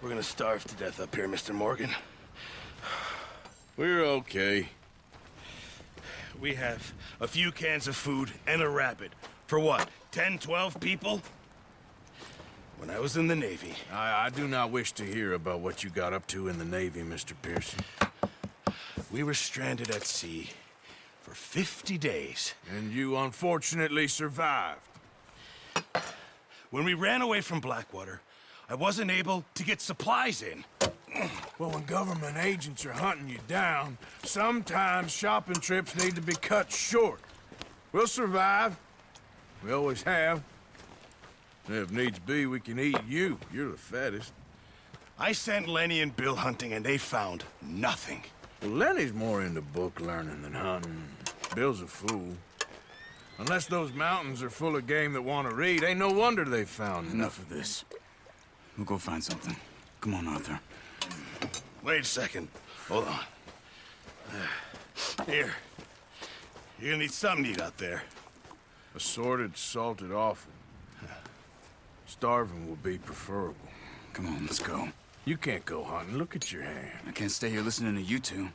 We're gonna starve to death up here, Mr. Morgan. We're okay. We have a few cans of food and a rabbit. For what, 10, 12 people? When I was in the Navy... I do not wish to hear about what you got up to in the Navy, Mr. Pearson. We were stranded at sea for 50 days. And you unfortunately survived. When we ran away from Blackwater, I wasn't able to get supplies in. Well, when government agents are hunting you down, sometimes shopping trips need to be cut short. We'll survive. We always have. And if needs be, we can eat you. You're the fattest. I sent Lenny and Bill hunting, and they found nothing. Well, Lenny's more into book learning than hunting. Bill's a fool. Unless those mountains are full of game that want to read, ain't no wonder they found Enough of this. We'll go find something. Come on, Arthur. Wait a second. Hold on. Here. You're gonna need something to eat out there. Assorted, salted offal. Starving will be preferable. Come on, let's go. You can't go hunting. Look at your hand. I can't stay here listening to you two.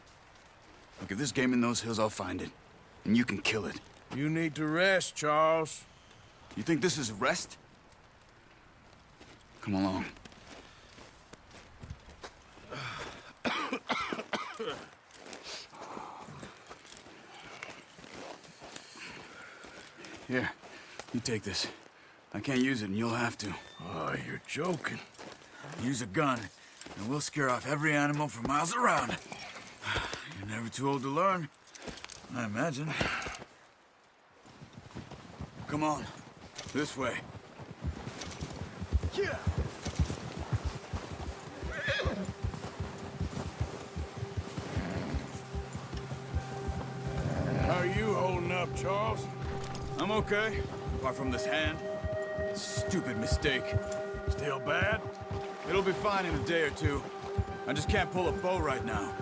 Look, if there's game in those hills, I'll find it. And you can kill it. You need to rest, Charles. You think this is rest? Come along. Here, you take this. I can't use it, and you'll have to. Oh, you're joking. Use a gun, and we'll scare off every animal for miles around. You're never too old to learn, I imagine. Come on, this way. Yeah. How are you holding up, Charles? I'm okay, apart from this hand. Stupid mistake. Still bad? It'll be fine in a day or two. I just can't pull a bow right now.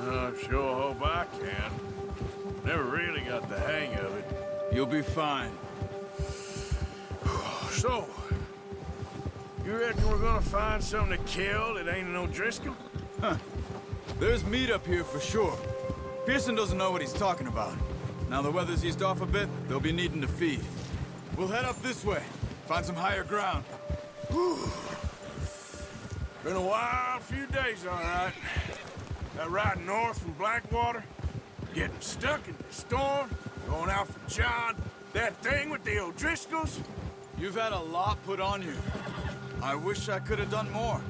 I sure hope I can. Never really got the hang of it. You'll be fine. So, you reckon we're gonna find something to kill that ain't no Driscoll? Huh. There's meat up here for sure. Pearson doesn't know what he's talking about. Now the weather's eased off a bit, they'll be needing to feed. We'll head up this way, find some higher ground. Been a wild few days, all right. That ride north from Blackwater, getting stuck in the storm, going out for John, that thing with the O'Driscolls. You've had a lot put on you. I wish I could have done more.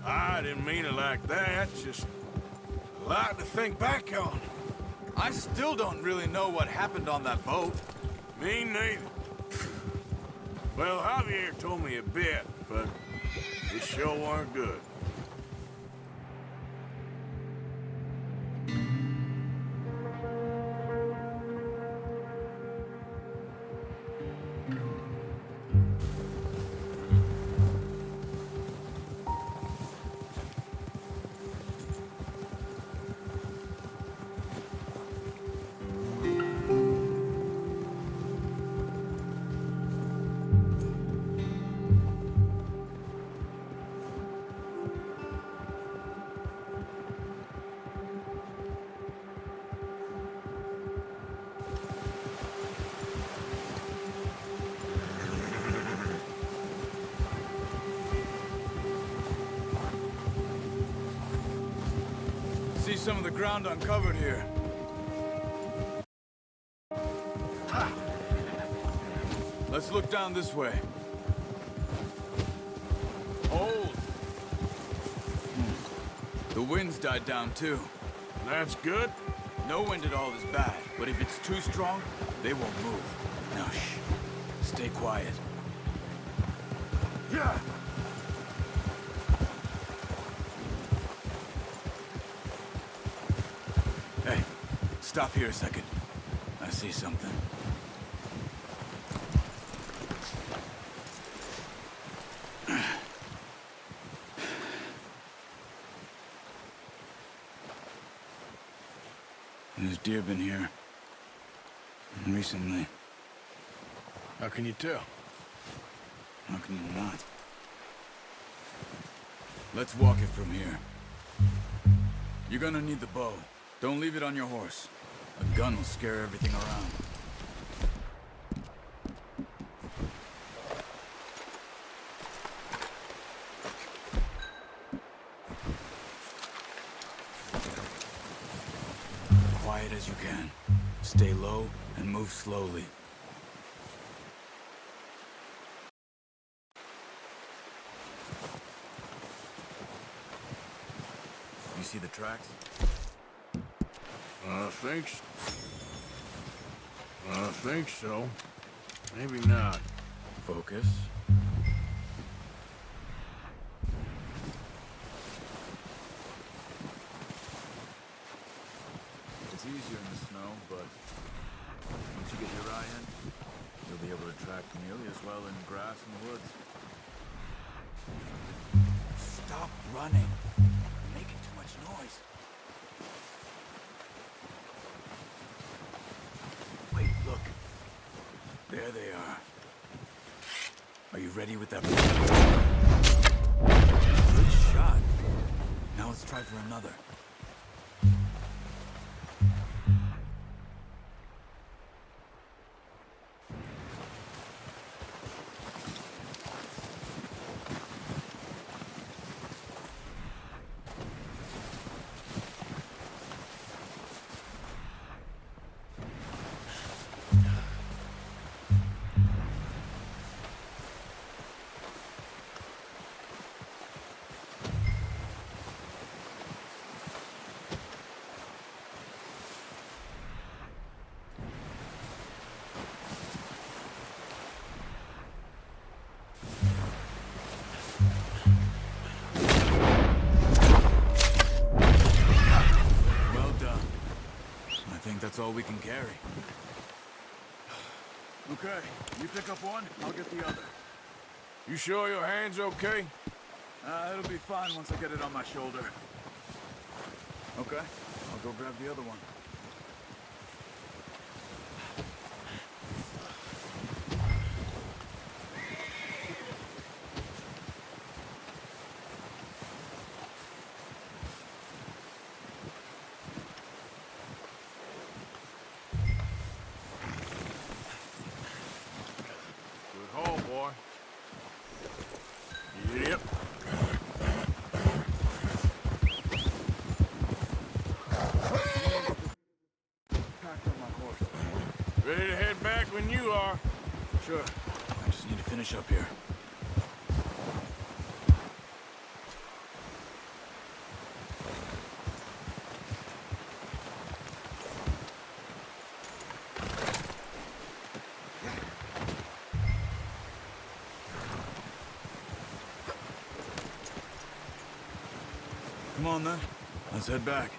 I didn't mean it like that, just a lot to think back on. I still don't really know what happened on that boat. Me neither. Well, Javier told me a bit, but it sure weren't good. See some of the ground uncovered here. Let's look down this way. Hold. The wind's died down too. That's good. No wind at all is bad, but if it's too strong, they won't move. Now shh. Stay quiet. Yeah. Hey, stop here a second. I see something. There's deer been here. Recently. How can you tell? How can you not? Let's walk it from here. You're gonna need the bow. Don't leave it on your horse. A gun will scare everything around. Quiet as you can. Stay low and move slowly. You see the tracks? I think so. Maybe not. Focus. It's easier in the snow, but once you get your eye in, you'll be able to track nearly as well in grass in the woods. Stop running. You're making too much noise. Wait, look. There they are. Are you ready with that? Good shot. Now let's try for another. That's all we can carry. Okay, you pick up one, I'll get the other. You sure your hand's okay? It'll be fine once I get it on my shoulder. Okay, I'll go grab the other one. Yep. Packed on my horse. Ready to head back when you are. Sure. I just need to finish up here. Come on, then. Let's head back.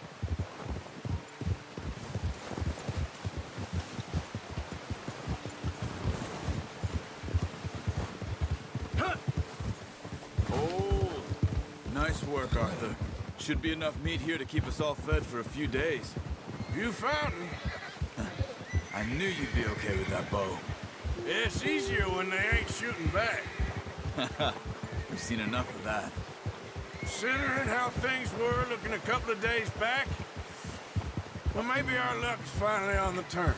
Oh, nice work, Arthur. Should be enough meat here to keep us all fed for a few days. You found him. I knew you'd be okay with that bow. It's easier when they ain't shooting back. We've seen enough of that. Considering how things were looking a couple of days back, well, maybe our luck is finally on the turn.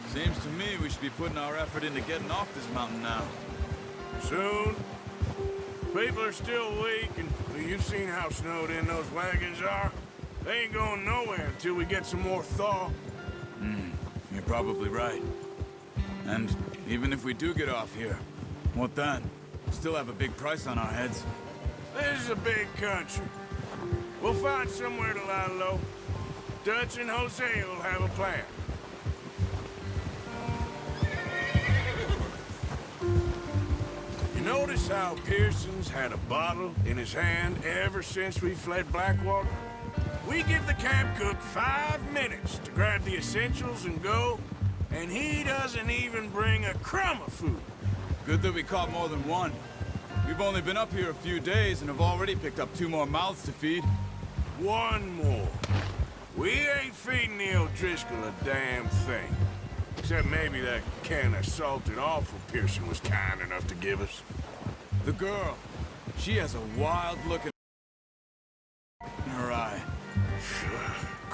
Seems to me we should be putting our effort into getting off this mountain now. Soon. People are still weak, and you've seen how snowed in those wagons are. They ain't going nowhere until we get some more thaw. You're probably right. And even if we do get off here, what then? Still have a big price on our heads. This is a big country. We'll find somewhere to lie low. Dutch and Jose will have a plan. You notice how Pearson's had a bottle in his hand ever since we fled Blackwater? We give the camp cook 5 minutes to grab the essentials and go, and he doesn't even bring a crumb of food. Good that we caught more than one. We've only been up here a few days and have already picked up 2 more mouths to feed. One more. We ain't feeding the O'Driscoll a damn thing. Except maybe that can of salted offal Pearson was kind enough to give us. The girl, she has a wild look at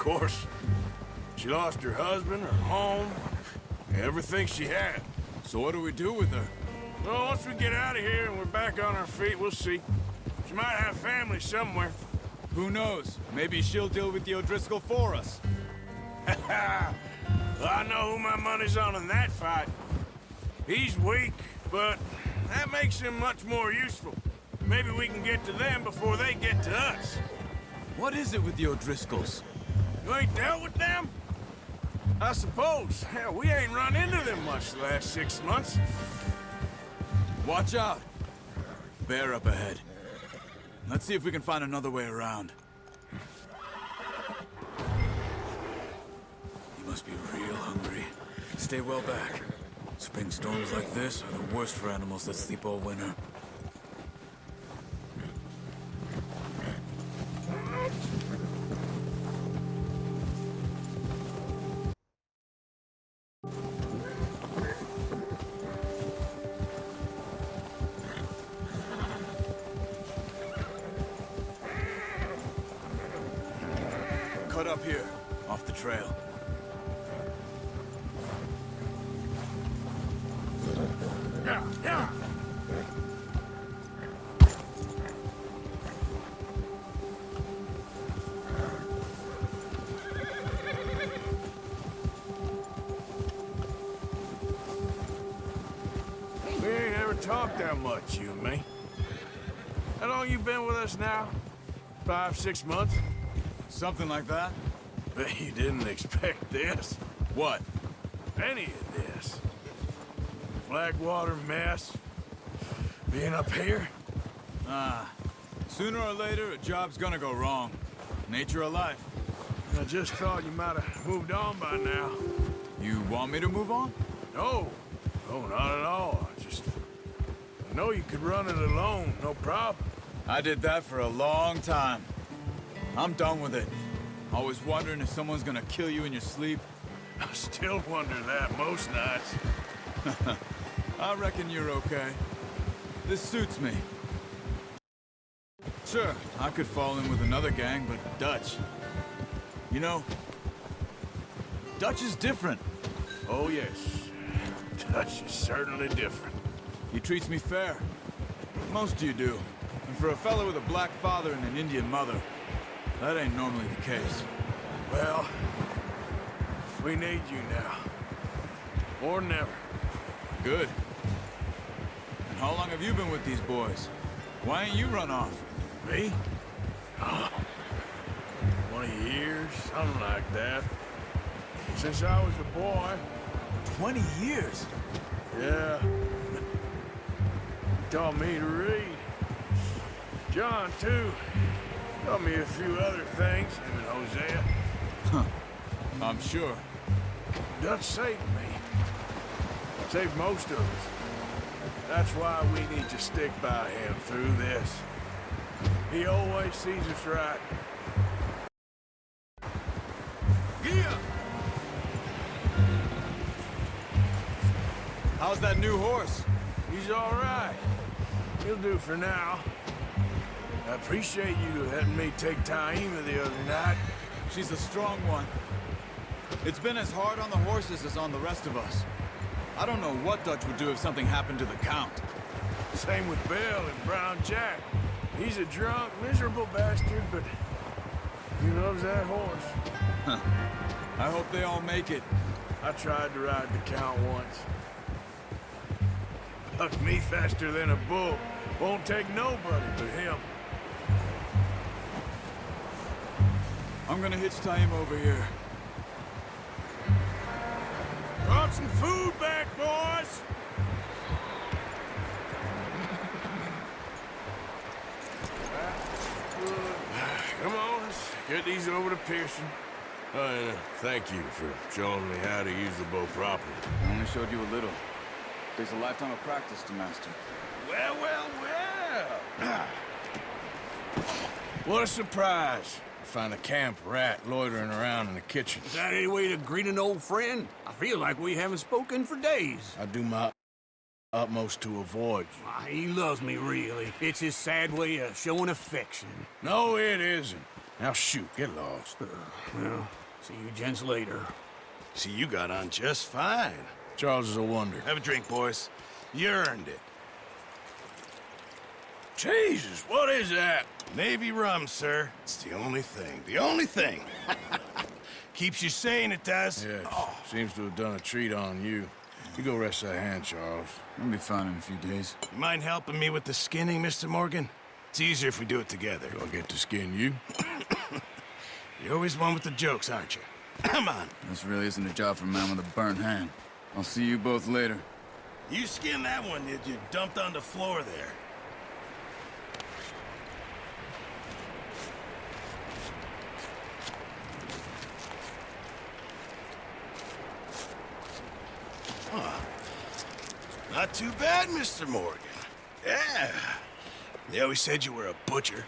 course. She lost her husband, her home, everything she had. So what do we do with her? Well, once we get out of here and we're back on our feet, we'll see. She might have family somewhere. Who knows? Maybe she'll deal with the O'Driscoll for us. Well, I know who my money's on in that fight. He's weak, but that makes him much more useful. Maybe we can get to them before they get to us. What is it with the O'Driscolls? You ain't dealt with them? I suppose. Hell, we ain't run into them much the last 6 months. Watch out! Bear up ahead. Let's see if we can find another way around. You must be real hungry. Stay well back. Spring storms like this are the worst for animals that sleep all winter. Cut up here, off the trail. Yeah. We ain't ever talked that much, you and me. How long you been with us now? 5, 6 months? Something like that? Bet you didn't expect this. What? Any of this. Blackwater mess. Being up here? Sooner or later, a job's gonna go wrong. Nature of life. I just thought you might have moved on by now. You want me to move on? No. No, not at all. I know you could run it alone, no problem. I did that for a long time. I'm done with it. Always wondering if someone's gonna kill you in your sleep. I still wonder that most nights. I reckon you're okay. This suits me. Sure, I could fall in with another gang, but Dutch... You know, Dutch is different. Oh, yes. Dutch is certainly different. He treats me fair. Most of you do. And for a fella with a black father and an Indian mother, that ain't normally the case. Well, we need you now. More than ever. Good. And how long have you been with these boys? Why ain't you run off? Me? Oh, 20 years, something like that. Since I was a boy. 20 years? Yeah. Taught me to read. John, too. Taught me a few other things, him and Hosea. I'm sure. Dutch saved me. Saved most of us. That's why we need to stick by him through this. He always sees us right. Yeah! How's that new horse? He's all right. He'll do for now. I appreciate you letting me take Taima the other night. She's a strong one. It's been as hard on the horses as on the rest of us. I don't know what Dutch would do if something happened to the Count. Same with Bill and Brown Jack. He's a drunk, miserable bastard, but he loves that horse. I hope they all make it. I tried to ride the Count once. Bucked me faster than a bull. Won't take nobody but him. I'm gonna hitch Taima over here. Brought some food back, boys! Come on, let's get these over to Pearson. And thank you for showing me how to use the bow properly. I only showed you a little. Takes a lifetime of practice to master. Well. What a surprise. I find a camp rat loitering around in the kitchen. Is that any way to greet an old friend? I feel like we haven't spoken for days. I do my utmost to avoid you. He loves me, really. It's his sad way of showing affection. No, it isn't. Now shoot, get lost. Well, see you gents later. See, you got on just fine. Charles is a wonder. Have a drink, boys. You earned it. Jesus, what is that? Navy rum, sir. It's the only thing. The only thing. Keeps you sane, it does. Yes, seems to have done a treat on you. You go rest that hand, Charles. I'll be fine in a few days. You mind helping me with the skinning, Mr. Morgan? It's easier if we do it together. Do I get to skin you? You're always one with the jokes, aren't you? Come on. This really isn't a job for a man with a burnt hand. I'll see you both later. You skinned that one that you dumped on the floor there. Not too bad, Mr. Morgan. Yeah. They always said you were a butcher.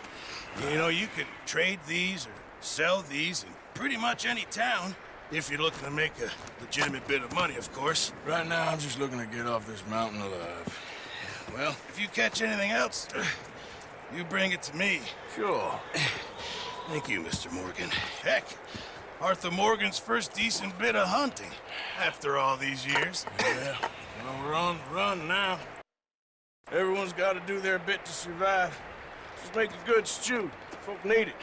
You know, you could trade these or sell these in pretty much any town, if you're looking to make a legitimate bit of money, of course. Right now, I'm just looking to get off this mountain alive. Well, if you catch anything else, you bring it to me. Sure. Thank you, Mr. Morgan. Heck, Arthur Morgan's first decent bit of hunting after all these years. Yeah, well, we're on the run now. Everyone's got to do their bit to survive. Just make a good stew. Folk need it.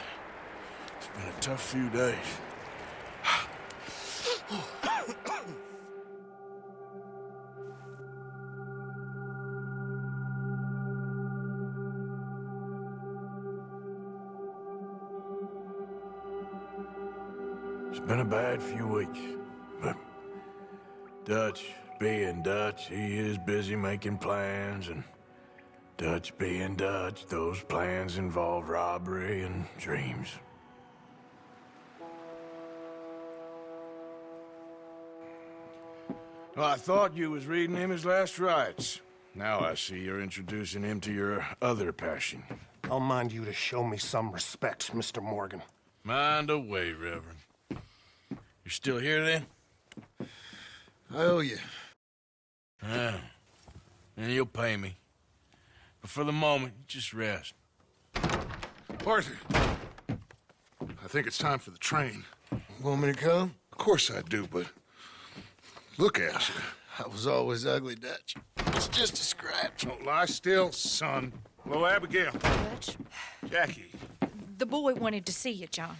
It's been a tough few days. It's been a bad few weeks, but Dutch being Dutch, he is busy making plans, and Dutch being Dutch, those plans involve robbery and dreams. Well, I thought you was reading him his last rites. Now I see you're introducing him to your other passion. I'll mind you to show me some respect, Mr. Morgan. Mind away, Reverend. You're still here, then? I owe you. Yeah. And you'll pay me. But for the moment, just rest. Arthur, I think it's time for the train. Want me to come? Of course I do, but look at you. I was always ugly, Dutch. It's just a scratch. Don't lie still, son. Hello, Abigail. Dutch, Jackie. the boy wanted to see you, John.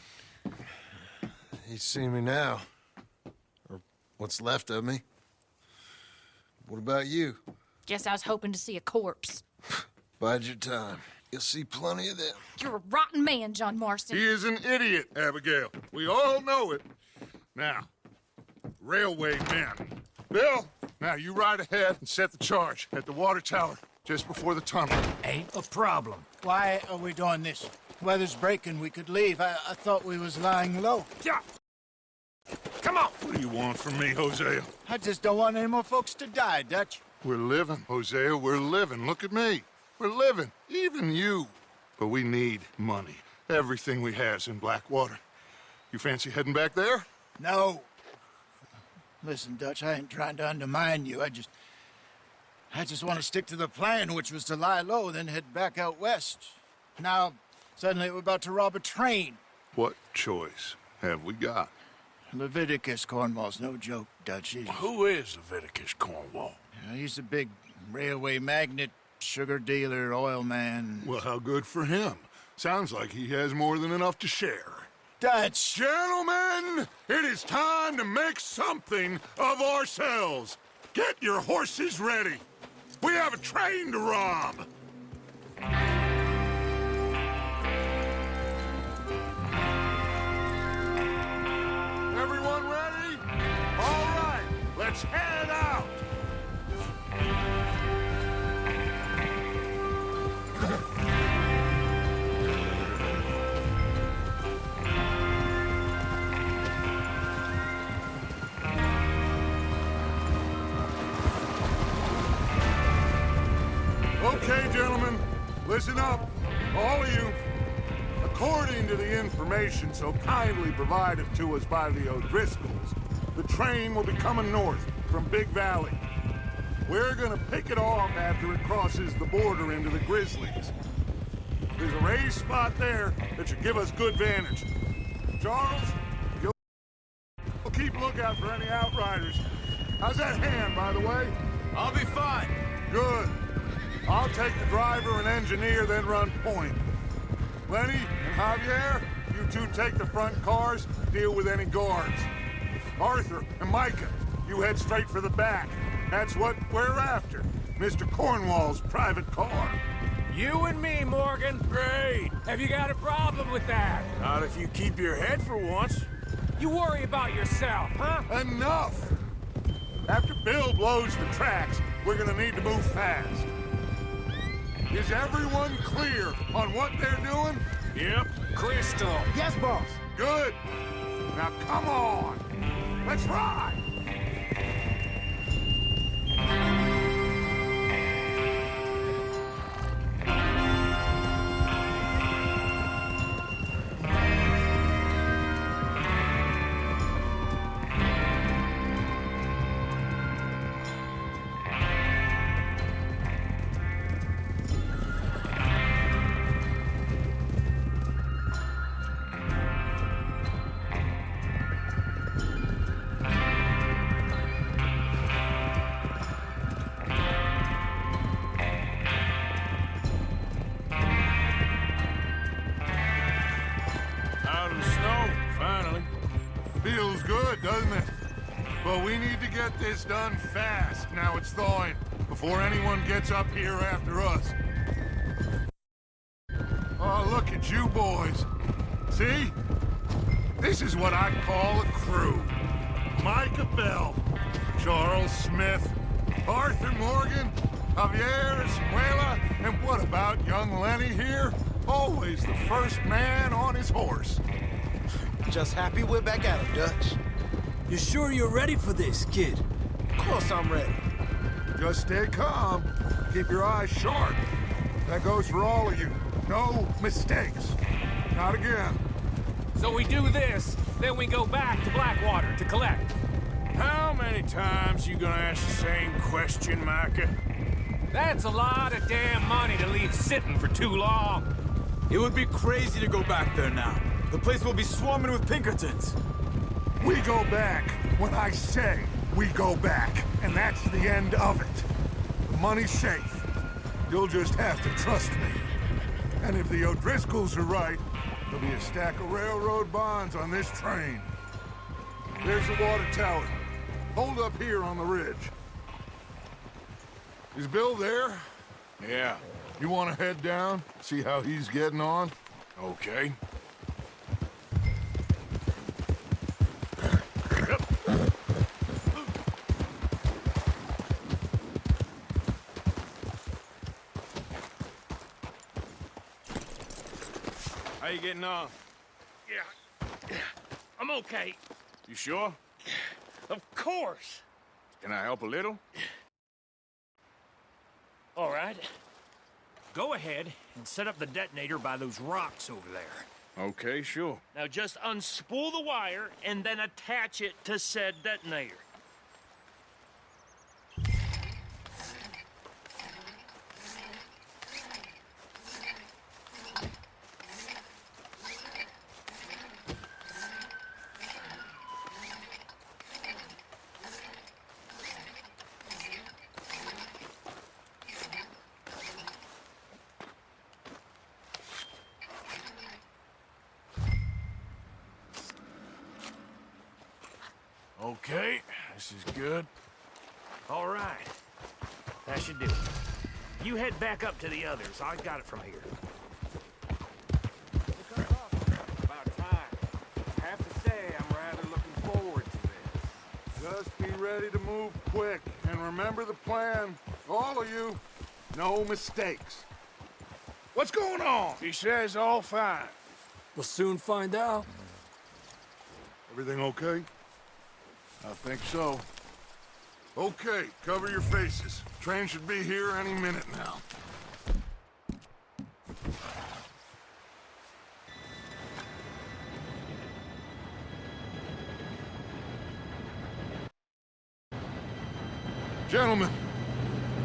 He's seen me now. Or what's left of me. What about you? Guess I was hoping to see a corpse. Bide your time. You'll see plenty of them. You're a rotten man, John Marston. He is an idiot, Abigail. We all know it. Now, railway men. Bill, now you ride ahead and set the charge at the water tower just before the tunnel. Ain't a problem. Why are we doing this? Weather's breaking. We could leave. I thought we was lying low. Yeah. Come on. What do you want from me, Hosea? I just don't want any more folks to die, Dutch. We're living, Hosea. We're living. Look at me. We're living. Even you. But we need money. Everything we has in Blackwater. You fancy heading back there? No. Listen, Dutch, I ain't trying to undermine you. I just want to stick to the plan, which was to lie low, then head back out west. Now, suddenly we're about to rob a train. What choice have we got? Leviticus Cornwall's no joke, Dutch. Who is Leviticus Cornwall? He's a big railway magnate, sugar dealer, oil man. Well, how good for him. Sounds like he has more than enough to share. Dutch! Gentlemen, it is time to make something of ourselves. Get your horses ready. We have a train to rob. Everyone ready? All right, let's head out. Okay, gentlemen, listen up, all of you. According to the information so kindly provided to us by the O'Driscolls, the train will be coming north from Big Valley. We're gonna pick it off after it crosses the border into the Grizzlies. There's a raised spot there that should give us good vantage. Charles, you'll keep lookout for any outriders. How's that hand, by the way? I'll be fine. Good. I'll take the driver and engineer, then run point. Lenny and Javier, you two take the front cars, deal with any guards. Arthur and Micah, you head straight for the back. That's what we're after. Mr. Cornwall's private car. You and me, Morgan. Great. Have you got a problem with that? Not if you keep your head for once. You worry about yourself, huh? Enough! After Bill blows the tracks, we're gonna need to move fast. Is everyone clear on what they're doing? Yep. Crystal. Yes, boss. Good. Now come on. Let's ride. Out of the snow, finally. Feels good, doesn't it? But we need to get this done fast. Now it's thawing, before anyone gets up here after us. Oh, look at you boys. See? This is what I call a crew. Micah Bell, Charles Smith, Arthur Morgan, Javier Escuela, and what about young Lenny here? Always the first man on his horse. Just happy we're back at it, Dutch. You sure you're ready for this, kid? Of course I'm ready. Just stay calm. Keep your eyes sharp. That goes for all of you. No mistakes. Not again. So we do this, then we go back to Blackwater to collect. How many times you gonna ask the same question, Micah? That's a lot of damn money to leave sitting for too long. It would be crazy to go back there now. The place will be swarming with Pinkertons. We go back when I say we go back, and that's the end of it. The money's safe. You'll just have to trust me. And if the O'Driscolls are right, there'll be a stack of railroad bonds on this train. There's the water tower. Hold up here on the ridge. Is Bill there? Yeah. You want to head down, see how he's getting on? Okay. How you getting on? Yeah, I'm okay. You sure? Of course. Can I help a little? All right. Go ahead and set up the detonator by those rocks over there. Okay, sure. Now just unspool the wire and then attach it to said detonator. Okay, this is good. All right. That should do it. You head back up to the others. I got it from here. About time. I have to say, I'm rather looking forward to this. Just be ready to move quick, and remember the plan. All of you, no mistakes. What's going on? He says all fine. We'll soon find out. Everything okay? I think so. Okay, cover your faces. Train should be here any minute now. Gentlemen,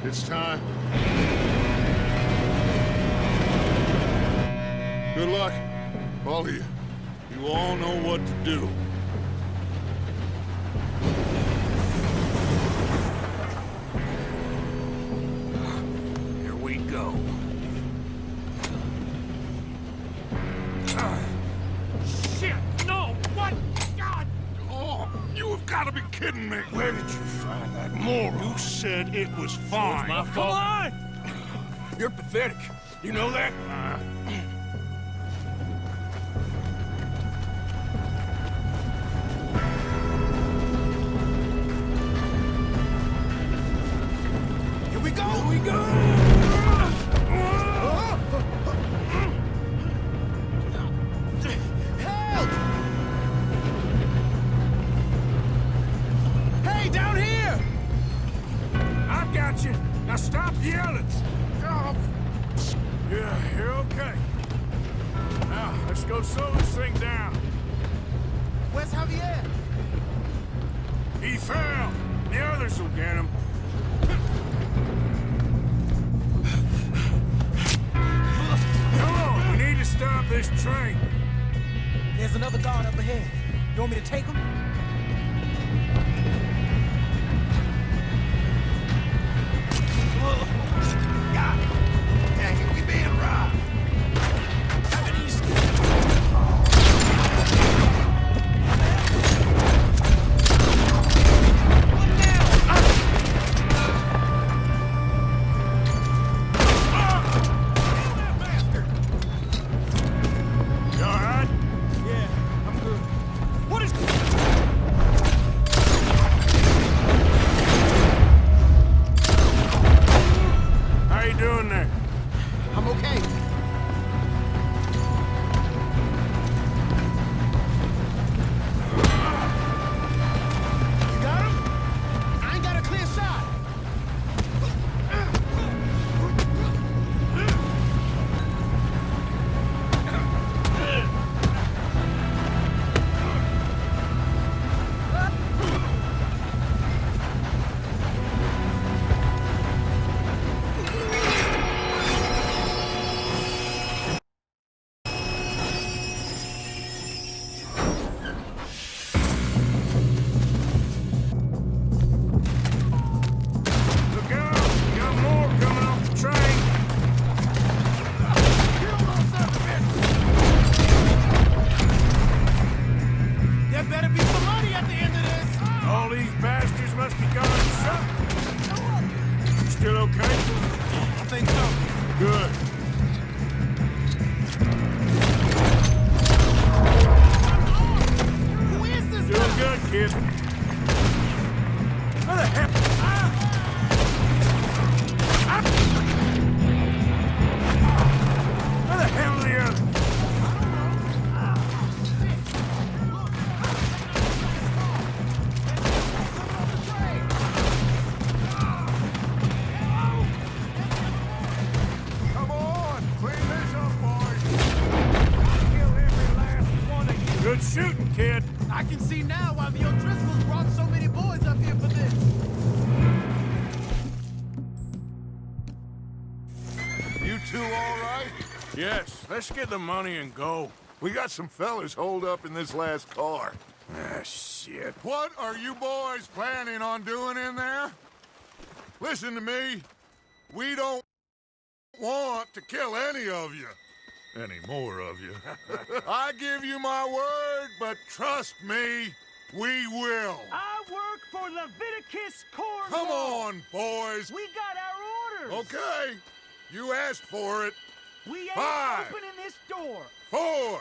it's time. Good luck. All of you. You all know what to do. Here we go. Shit! No! What? God! Oh, you have got to be kidding me. Where did you find that moron? You said it was fine. My Come fault. on! You're pathetic. You know that? Here we go! Here we go! Help! Hey, down here! I got you. Now stop yelling. Oh. Yeah, you're okay. Now, let's go slow this thing down. Where's Javier? He fell. The others will get him. Come on, we need to stop this train. There's another guard up ahead. You want me to take him? Dang it, we being robbed. Have it easy. You all right? Yeah, I'm good. What is... How you doing there? I'm okay. You got him? I ain't got a clear shot. Look out! We got more coming off the train. There better be some money at the end of this. All these bastards must be gone shut. You still okay? I think so. Good. Who is this Doing good, kid. Where the heck? Where the hell are the others? Come on, clean this up, boys. Kill every last one of you. Good shooting, kid. I can see now why the O'Driscolls brought so many boys up here for this. You two all right? Yes, let's get the money and go. We got some fellas holed up in this last car. Ah, shit. What are you boys planning on doing in there? Listen to me. We don't want to kill any of you. Any more of you. I give you my word, but trust me, we will. I work for Leviticus Cornwall. Come on, boys. We got our orders. Okay. You asked for it. We ain't 5, opening this door. 4,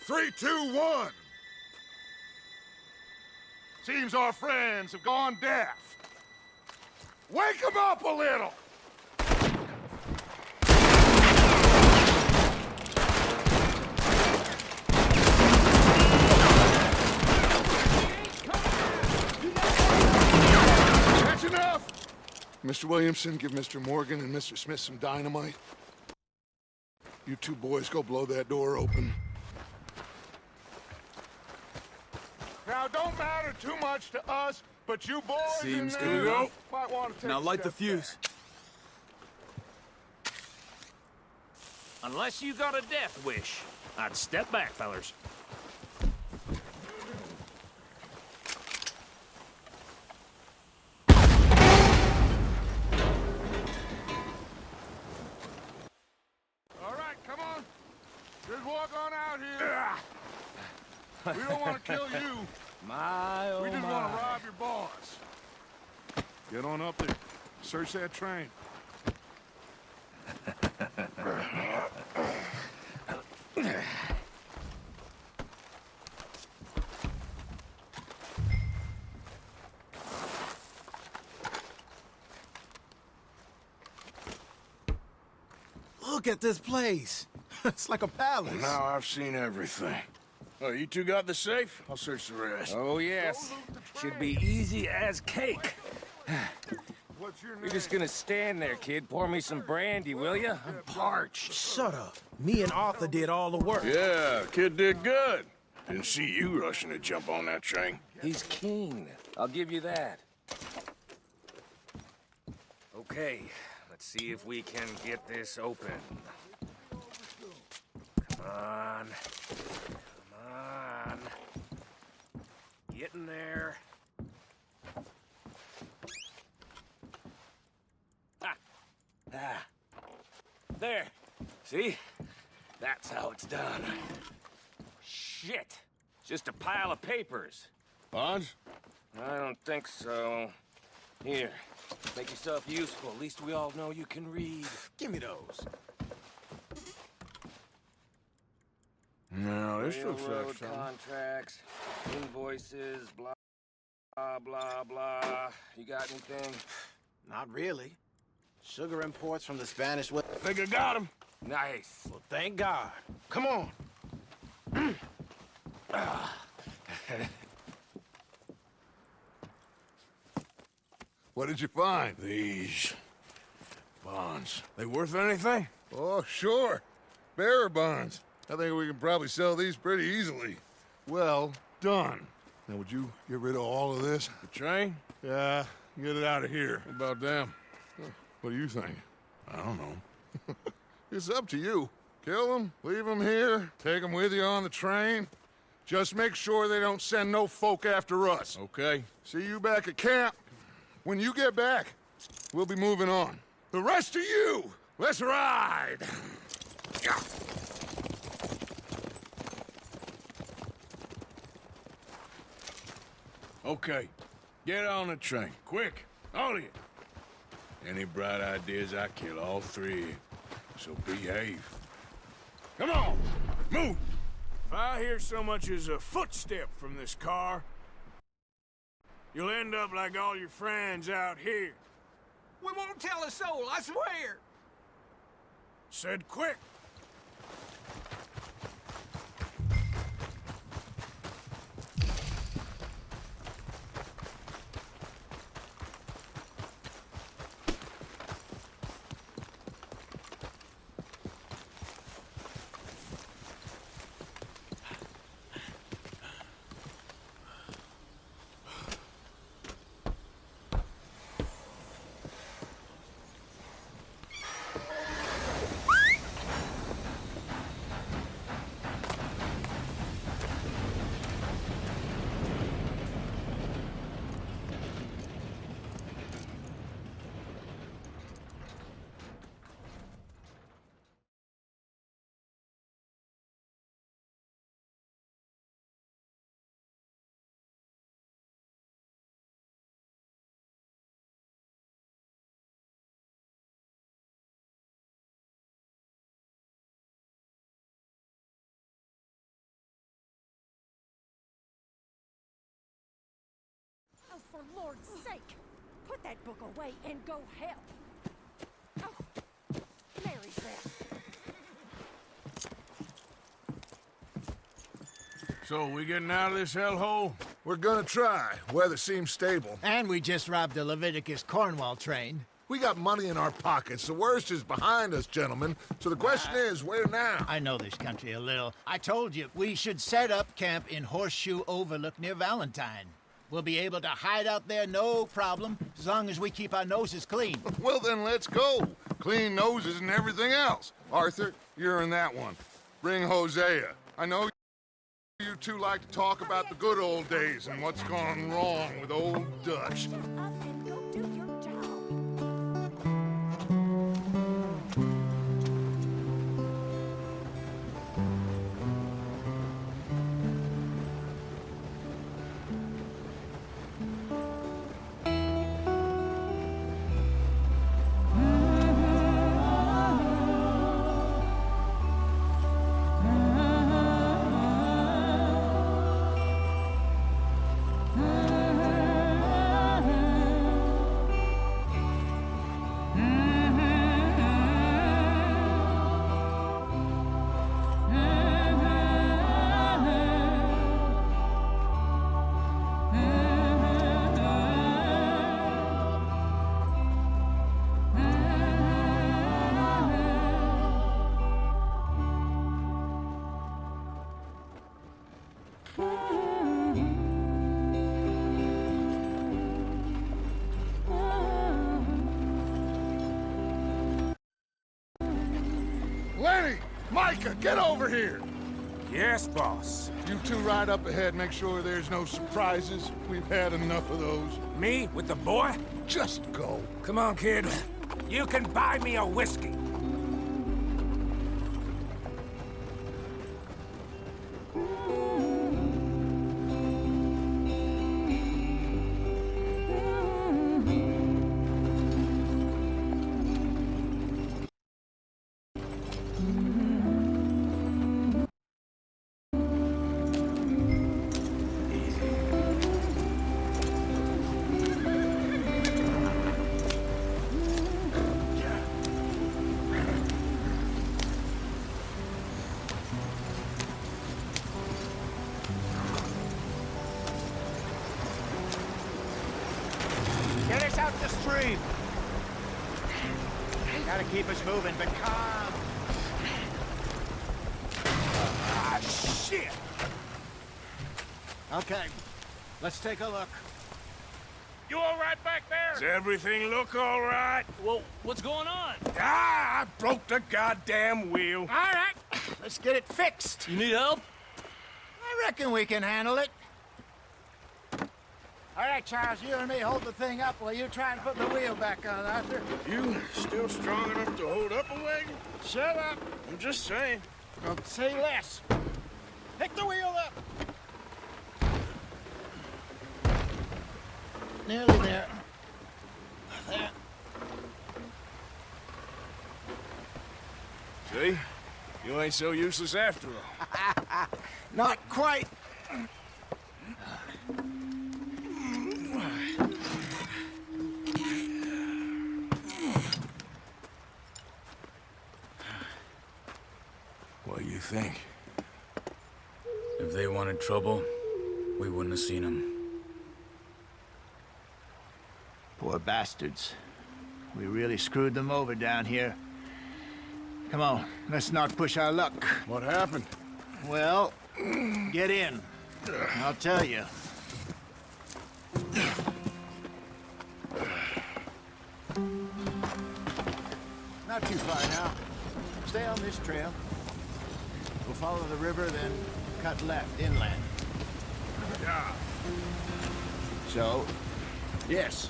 3, 2, 1. Seems our friends have gone deaf. Wake them up a little. That's enough. Mr. Williamson, give Mr. Morgan and Mr. Smith some dynamite. You two boys go blow that door open. Now, don't matter too much to us, but you boys Seems in good there enough. might want to take Now a light the step back. fuse. Unless you got a death wish, I'd step back, fellers. All right, come on. Just walk on out here. We don't want to kill you. My, oh We just my. want to rob your boss. Get on up there. Search that train. Look at this place. It's like a palace. Now I've seen everything. Oh, you two got the safe? I'll search the rest. Oh, yes. Should be easy as cake. What's your name? You're just gonna stand there, kid. Pour me some brandy, will you? I'm parched. Shut up. Me and Arthur did all the work. Yeah, kid did good. Didn't see you rushing to jump on that train. He's keen. I'll give you that. Okay, let's see if we can get this open. Come on. Come on. Get in there. Ah. There. See? That's how it's done. Shit. Just a pile of papers. Bonds? I don't think so. Here. Make yourself useful. At least we all know you can read. Give me those. No, this looks Railroad like something. contracts, invoices, blah, blah, blah, blah. You got anything? Not really. Sugar imports from the Spanish West. Think I got him. Nice. Well, thank God. Come on. What did you find? These bonds. They worth anything? Oh, sure. Bearer bonds. I think we can probably sell these pretty easily. Well done. Now, would you get rid of all of this? The train? Yeah, get it out of here. What about them? What do you think? I don't know. It's up to you. Kill them, leave them here, take them with you on the train. Just make sure they don't send no folk after us. Okay. See you back at camp. When you get back, we'll be moving on. The rest of you, let's ride! Okay. Get on the train. Quick. All of you. Any bright ideas, I kill all three of you. So behave. Come on! Move! If I hear so much as a footstep from this car, you'll end up like all your friends out here. We won't tell a soul, I swear. Said quick! Oh, for Lord's sake! Put that book away and go help! Oh, Mary's there. So, we getting out of this hellhole? We're gonna try. Weather seems stable. And we just robbed a Leviticus Cornwall train. We got money in our pockets. The worst is behind us, gentlemen. So the question is, where now? I know this country a little. I told you, we should set up camp in Horseshoe Overlook near Valentine. We'll be able to hide out there no problem, as long as we keep our noses clean. Well, then let's go. Clean noses and everything else. Arthur, you're in that one. Bring Hosea. I know you two like to talk about the good old days and what's gone wrong with old Dutch. Shut up and go do your job. Lenny! Micah, get over here! Yes, boss. You two ride up ahead, make sure there's no surprises. We've had enough of those. Me with the boy? Just go. Come on, kid. You can buy me a whiskey. Get us out the stream. Gotta keep us moving, but calm. Ah, shit! Okay, let's take a look. You all right back there? Does everything look all right? Well, what's going on? Ah, I broke the goddamn wheel. All right, let's get it fixed. You need help? I reckon we can handle it. All right, Charles, you and me hold the thing up while you try and put the wheel back on, Arthur. You still strong enough to hold up a wagon? Shut up. I'm just saying. Don't say less. Pick the wheel up. Nearly there. There. See? You ain't so useless after all. Not quite. What do you think? If they wanted trouble, we wouldn't have seen them. Poor bastards. We really screwed them over down here. Come on, let's not push our luck. What happened? Well, get in. I'll tell you. Not too far now. Stay on this trail. We'll follow the river, then cut left inland. Yeah. So, yes,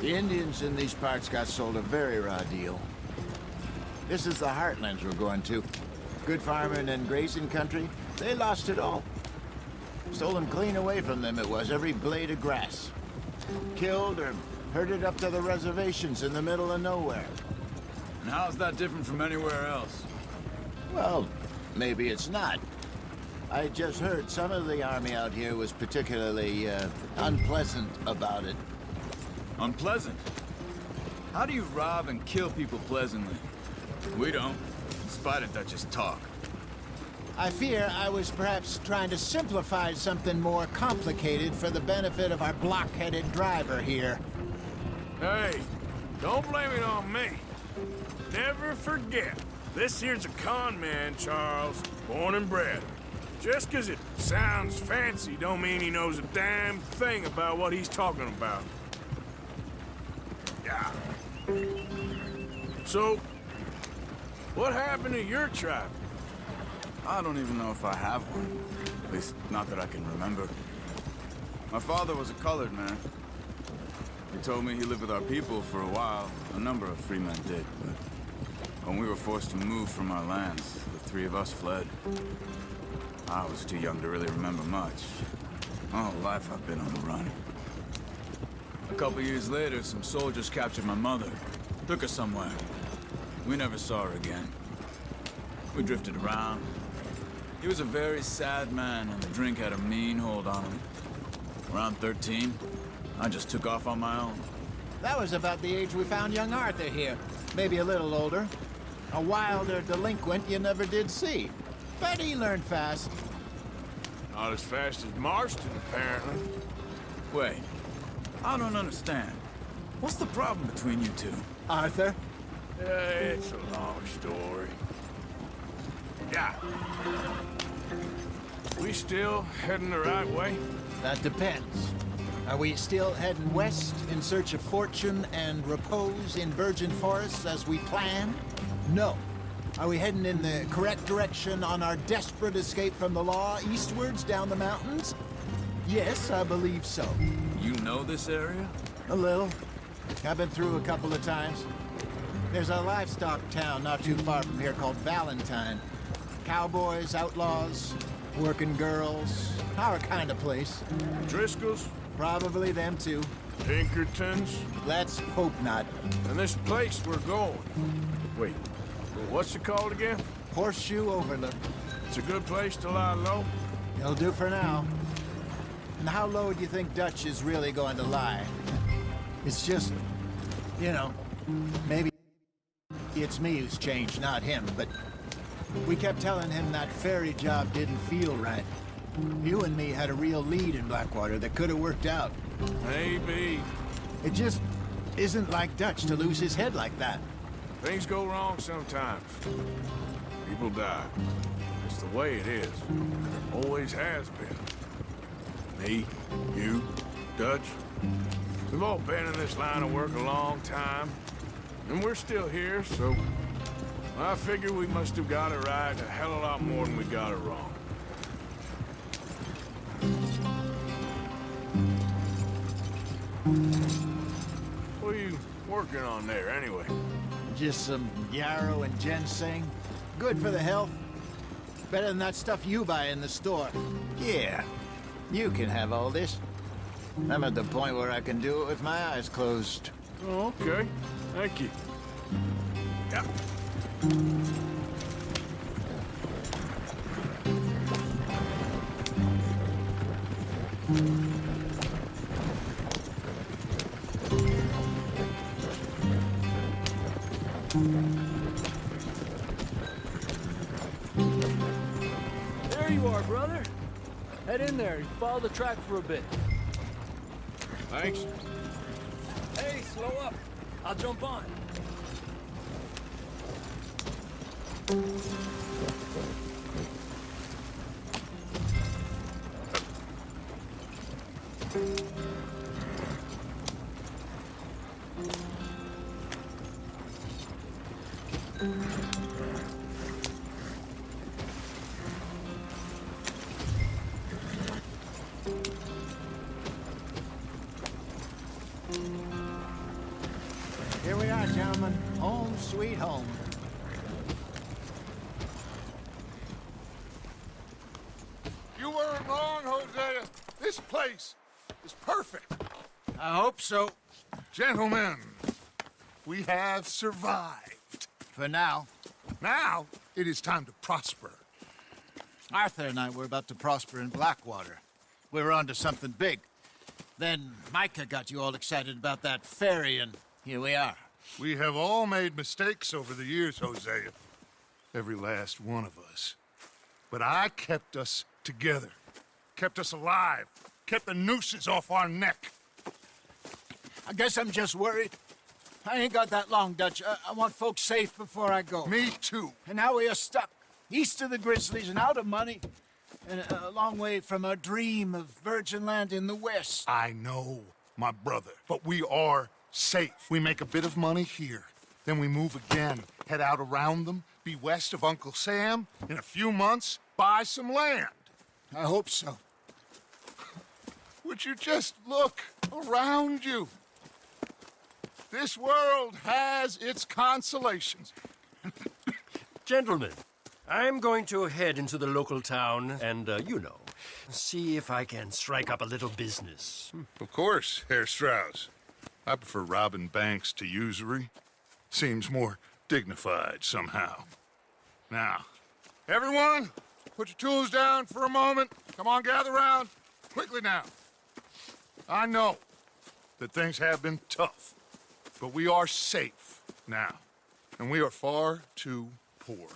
the Indians in these parts got sold a very raw deal. This is the heartlands we're going to. Good farming and grazing country, they lost it all. Stolen clean away from them it was, every blade of grass. Killed or herded up to the reservations in the middle of nowhere. And how's that different from anywhere else? Well, maybe it's not. I just heard some of the army out here was particularly unpleasant about it. Unpleasant? How do you rob and kill people pleasantly? We don't, in spite of Dutch's talk. I fear I was perhaps trying to simplify something more complicated for the benefit of our block-headed driver here. Hey, don't blame it on me. Never forget, this here's a con man, Charles. Born and bred. Just 'cause it sounds fancy don't mean he knows a damn thing about what he's talking about. Yeah. So, what happened to your tribe? I don't even know if I have one. At least, not that I can remember. My father was a colored man. He told me he lived with our people for a while. A number of free men did, but when we were forced to move from our lands, the three of us fled. I was too young to really remember much. My whole life I've been on the run. A couple years later, some soldiers captured my mother. Took her somewhere. We never saw her again. We drifted around. He was a very sad man, and the drink had a mean hold on him. Around 13, I just took off on my own. That was about the age we found young Arthur here. Maybe a little older. A wilder delinquent you never did see. But he learned fast. Not as fast as Marston, apparently. Wait, I don't understand. What's the problem between you two? Arthur? It's a long story. Yeah. We still heading the right way? That depends. Are we still heading west in search of fortune and repose in virgin forests as we planned? No. Are we heading in the correct direction on our desperate escape from the law eastwards down the mountains? Yes, I believe so. You know this area? A little. I've been through a couple of times. There's a livestock town not too far from here called Valentine. Cowboys, outlaws, working girls, our kind of place. Driscoll's? Probably them too. Pinkertons? Let's hope not. And this place we're going. Wait, what's it called again? Horseshoe Overlook. It's a good place to lie low? It'll do for now. And how low do you think Dutch is really going to lie? It's just, you know, maybe it's me who's changed, not him, but we kept telling him that ferry job didn't feel right. You and me had a real lead in Blackwater that could have worked out. Maybe. It just isn't like Dutch to lose his head like that. Things go wrong sometimes. People die. It's the way it is. Always has been. Me, you, Dutch. We've all been in this line of work a long time. And we're still here, so I figure we must have got it right a hell of a lot more than we got it wrong. What are you working on there, anyway? Just some yarrow and ginseng. Good for the health. Better than that stuff you buy in the store. Yeah, you can have all this. I'm at the point where I can do it with my eyes closed. Oh, okay. Thank you. Yeah. There you are, brother. Head in there. Follow the track for a bit. Thanks. Hey, slow up. I'll jump on. Here we are, gentlemen. Home sweet home. You weren't wrong, Hosea. This place is perfect. I hope so. Gentlemen, we have survived. For now. Now, it is time to prosper. Arthur and I were about to prosper in Blackwater. We were onto something big. Then Micah got you all excited about that ferry, and here we are. We have all made mistakes over the years, Hosea. Every last one of us. But I kept us together. Kept us alive. Kept the nooses off our neck. I guess I'm just worried. I ain't got that long, Dutch. I want folks safe before I go. Me too. And now we are stuck, east of the Grizzlies and out of money. and a long way from our dream of virgin land in the west. I know, my brother, but we are safe. We make a bit of money here, then we move again, head out around them, be west of Uncle Sam, in a few months, buy some land. I hope so. Would you just look around you? This world has its consolations. Gentlemen, I'm going to head into the local town and, see if I can strike up a little business. Of course, Herr Strauss. I prefer robbing banks to usury. Seems more dignified somehow. Now, everyone, put your tools down for a moment. Come on, gather round. Quickly now. I know that things have been tough, but we are safe now, and we are far too poor.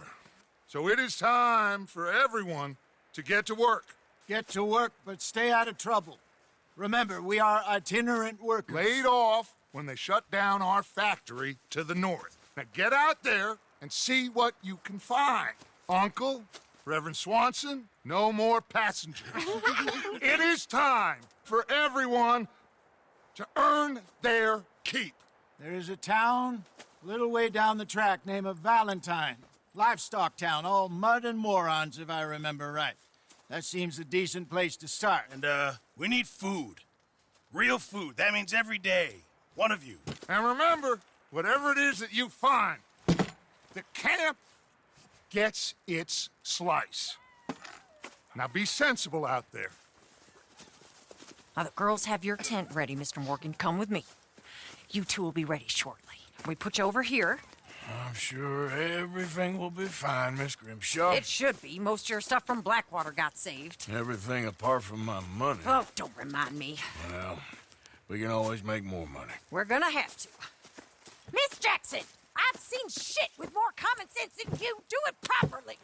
So it is time for everyone to get to work. Get to work, but stay out of trouble. Remember, we are itinerant workers. Laid off when they shut down our factory to the north. Now get out there and see what you can find. Uncle, Reverend Swanson, no more passengers. It is time for everyone to earn their keep. There is a town a little way down the track named Valentine. Livestock town, all mud and morons, if I remember right. That seems a decent place to start. And, we need food. Real food. That means every day. One of you. And remember, whatever it is that you find, the camp gets its slice. Now be sensible out there. Now, the girls have your tent ready, Mr. Morgan. Come with me. You two will be ready shortly. We put you over here. I'm sure everything will be fine, Miss Grimshaw. It should be. Most of your stuff from Blackwater got saved. Everything apart from my money. Oh, don't remind me. Well, we can always make more money. We're gonna have to. Miss Jackson, I've seen shit with more common sense than you. Do it properly.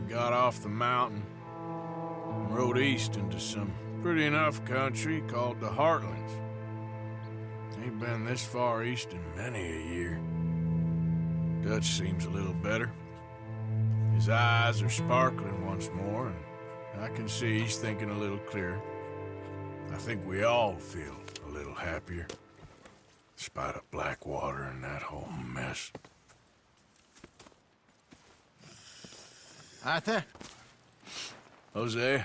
Got off the mountain and rode east into some pretty enough country called the Heartlands. Ain't been this far east in many a year. Dutch seems a little better. His eyes are sparkling once more, and I can see he's thinking a little clearer. I think we all feel a little happier, despite of Blackwater and that whole mess. Arthur? Jose?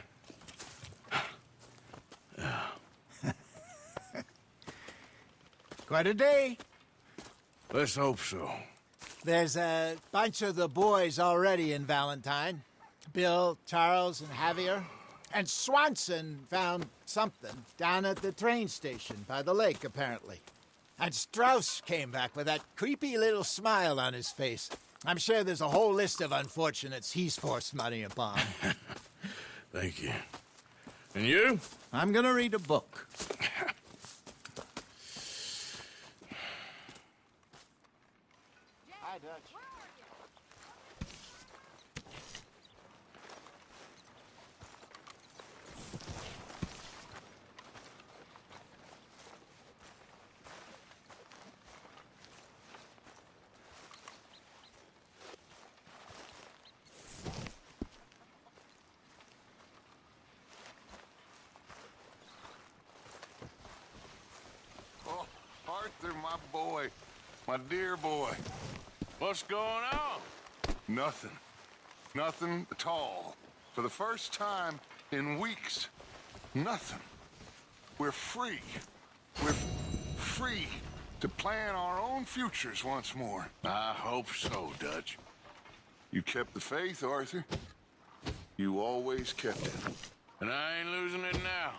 Quite a day. Let's hope so. There's a bunch of the boys already in Valentine. Bill, Charles, and Javier. And Swanson found something down at the train station by the lake, apparently. And Strauss came back with that creepy little smile on his face. I'm sure there's a whole list of unfortunates he's forced money upon. Thank you. And you? I'm gonna read a book. Hi, Dutch. Arthur, my boy. My dear boy. What's going on? Nothing. Nothing at all. For the first time in weeks. Nothing. We're free. We're free to plan our own futures once more. I hope so, Dutch. You kept the faith, Arthur. You always kept it. And I ain't losing it now.